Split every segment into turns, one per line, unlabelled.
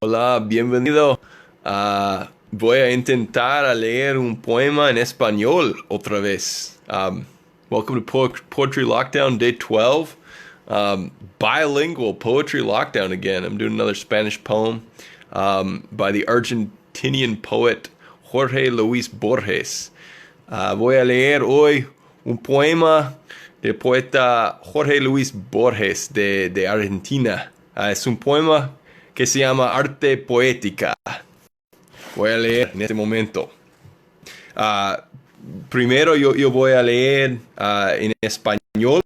Hola, bienvenido. Voy a intentar a leer un poema en español otra vez. Welcome to Poetry Lockdown, Day 12. Bilingual Poetry Lockdown again. I'm doing another Spanish poem by the Argentinian poet Jorge Luis Borges. Voy a leer hoy un poema del poeta Jorge Luis Borges de Argentina. Es un poema que se llama Arte Poética. Voy a leer en este momento. Ah, Primero yo voy a leer en español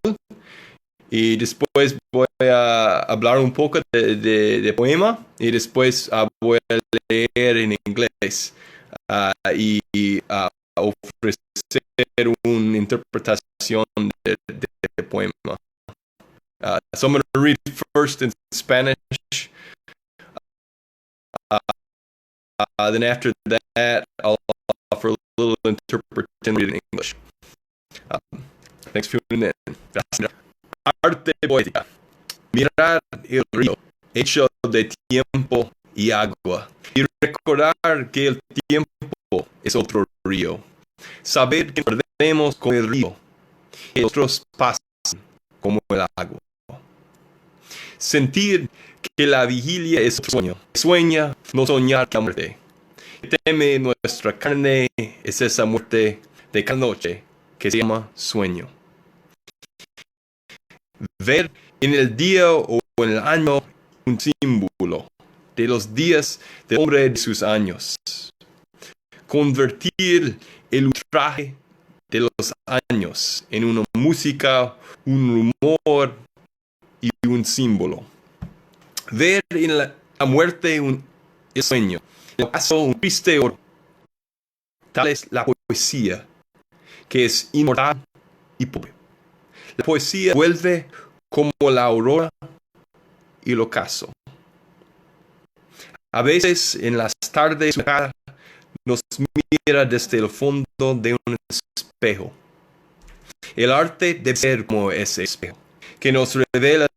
y después voy a hablar un poco de poema y después voy a leer en inglés y ofrecer una interpretación de poema. So I'm going to read first in Spanish. Then after that, I'll offer a little interpretation in English. Thanks for tuning in. Arte poética. Mirar el río, hecho de tiempo y agua, y recordar que el tiempo es otro río. Saber que perdemos con el río, que otros pasan como el agua. Sentir que la vigilia es otro sueño. Sueña, no soñar la muerte. Teme nuestra carne, es esa muerte de cada noche que se llama sueño. Ver en el día o en el año un símbolo de los días del hombre de sus años. Convertir el ultraje de los años en una música, un rumor y un símbolo. Ver en la muerte un sueño, el ocaso un triste oro. Tal es la poesía, que es inmortal y pobre. La poesía vuelve como la aurora y el ocaso. A veces en las tardes nos mira desde el fondo de un espejo. El arte debe ser como ese espejo, que nos revela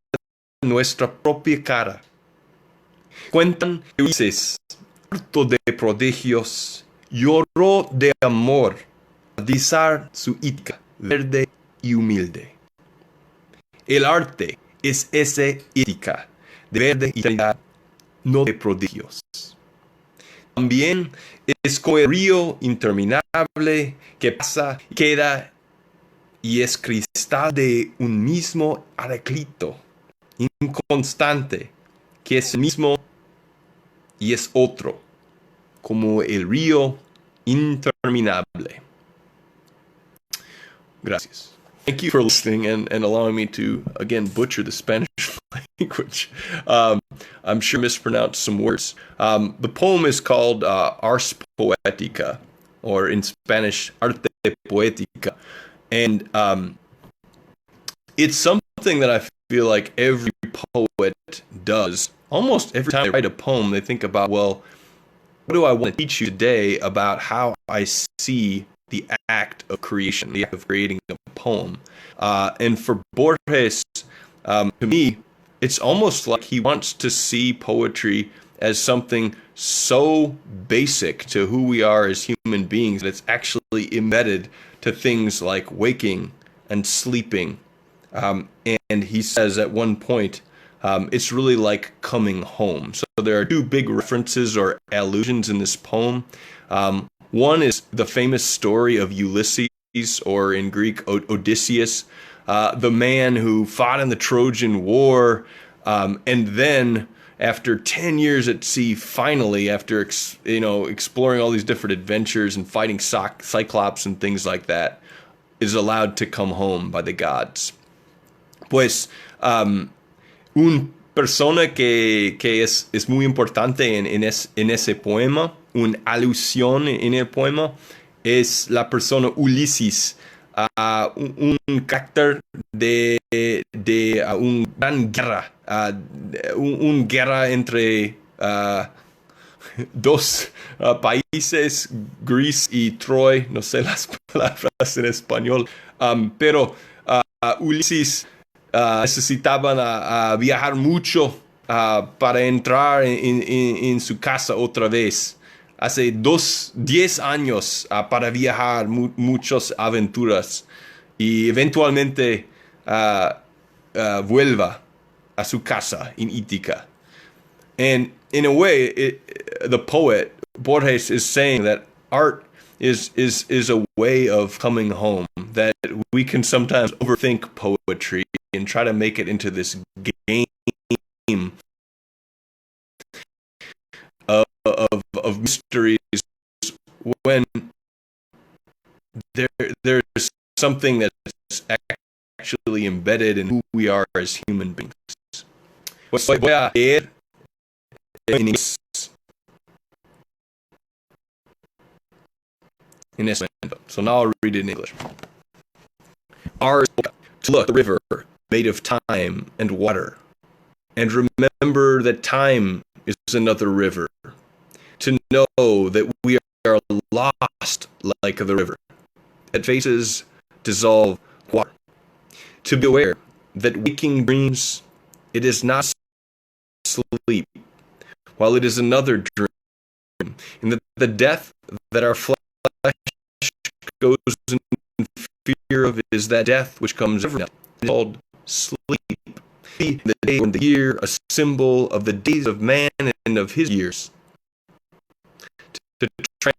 nuestra propia cara. Cuentan que Ulises, harto de prodigios, lloró de amor al divisar su Ítica, verde y humilde. El arte es esa Ítica, de verde y eternidad, no de prodigios. También es como el río interminable que pasa, queda y es cristal de un mismo araclito, inconstante, que es el mismo y es otro, como el río interminable. Gracias. Thank you for listening and allowing me to, again, butcher the Spanish language. I'm sure I mispronounced some words. The poem is called Ars Poetica, or in Spanish, Arte Poetica. And it's something that I feel like every poet does. Almost every time they write a poem, they think about, well, what do I want to teach you today about how I see the act of creation, the act of creating a poem? And for Borges, to me, it's almost like he wants to see poetry as something so basic to who we are as human beings that it's actually embedded to things like waking and sleeping. And he says at one point, it's really like coming home. So there are two big references or allusions in this poem. One is the famous story of Ulysses, or in Greek, Odysseus, the man who fought in the Trojan War, and then after 10 years at sea, finally, after exploring all these different adventures and fighting Cyclops and things like that, is allowed to come home by the gods. Pues, una persona que es muy importante en ese poema, una alusión en el poema, es la persona Ulises, un carácter de una gran guerra, una guerra entre dos países, Greece y Troy, no sé las palabras en español, pero Ulises necesitaban viajar mucho para entrar en su casa otra vez. Hace 10 años para viajar muchas aventuras y eventualmente vuelva a su casa en Ítica. And in a way, the poet Borges is saying that art is a way of coming home. That we can sometimes overthink poetry and try to make it into this game of mysteries when there's something that's actually embedded in who we are as human beings. Voy a leer en inglés in this moment. So now I'll read it in English. Ours to look at the river made of time and water, and remember that time is another river. To know that we are lost like the river, that faces dissolve water. To be aware that waking dreams, it is not sleep, while it is another dream, and that the death that our flesh goes in fear of is that death which comes every night. It is called sleep. The day and the year, a symbol of the days of man and of his years. To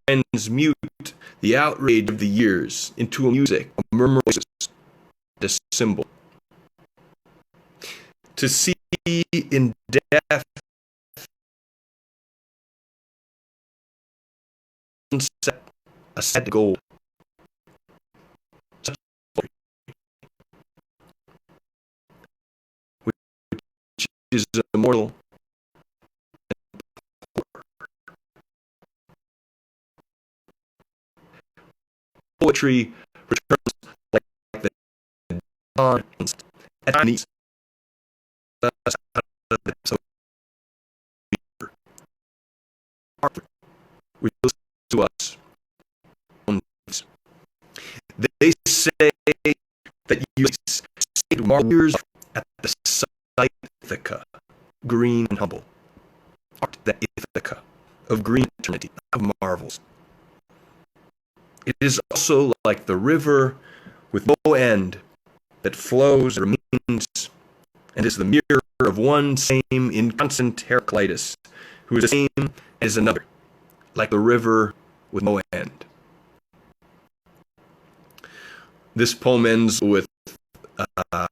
transmute the outrage of the years into a music, a murmur, a symbol. To see in death a set goal. Which is immortal. Poetry returns like the dawn at times. Which to us. They say that you stayed years at the site Ithaca, green and humble. Art that Ithaca of green eternity, of marvels. It is also like the river with no end that flows and remains, and is the mirror of one same inconstant Heraclitus, who is the same as another, like the river with no end. This poem ends with a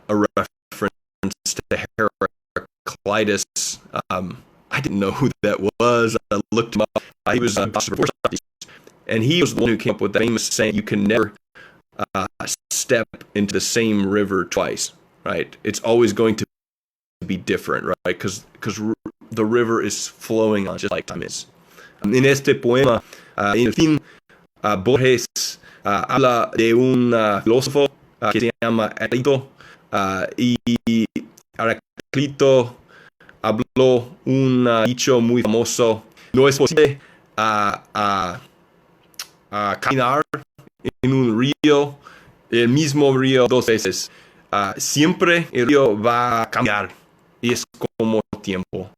reference to Heraclitus. I didn't know who that was. I looked him up. He was and he was the one who came up with that famous saying, "You can never step into the same river twice." Right? It's always going to be different, right? Because the river is flowing on just like time is. En este poema, en el fin, Borges habla de un filósofo que se llama Heraclito, y Heraclito habló un dicho muy famoso: no es posible caminar en un río, el mismo río dos veces. Siempre el río va a cambiar, y es como tiempo.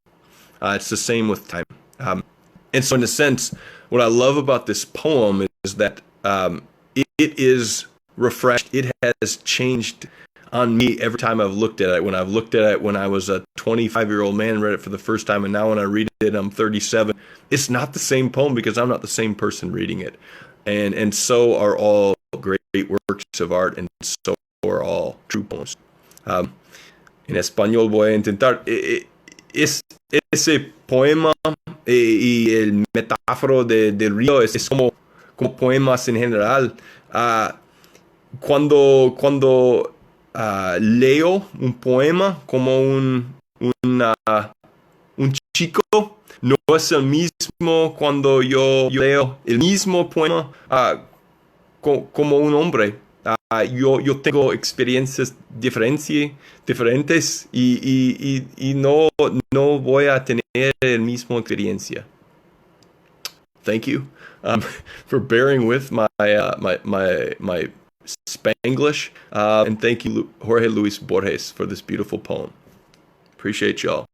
It's the same with time. And so in a sense, what I love about this poem is that it is refreshed. It has changed on me every time I've looked at it. When I've looked at it when I was a 25-year-old man and read it for the first time, and now when I read it, I'm 37. It's not the same poem because I'm not the same person reading it. And so are all great works of art, and so are all true poems. En español voy a intentar. Ese poema y el metáforo del río es como poemas en general. Cuando leo un poema como un chico, no es el mismo cuando yo leo el mismo poema como un hombre. Yo tengo experiencias diferentes y no voy a tener el mismo experiencia. Thank you for bearing with my Spanglish, and thank you, Jorge Luis Borges, for this beautiful poem. Appreciate y'all.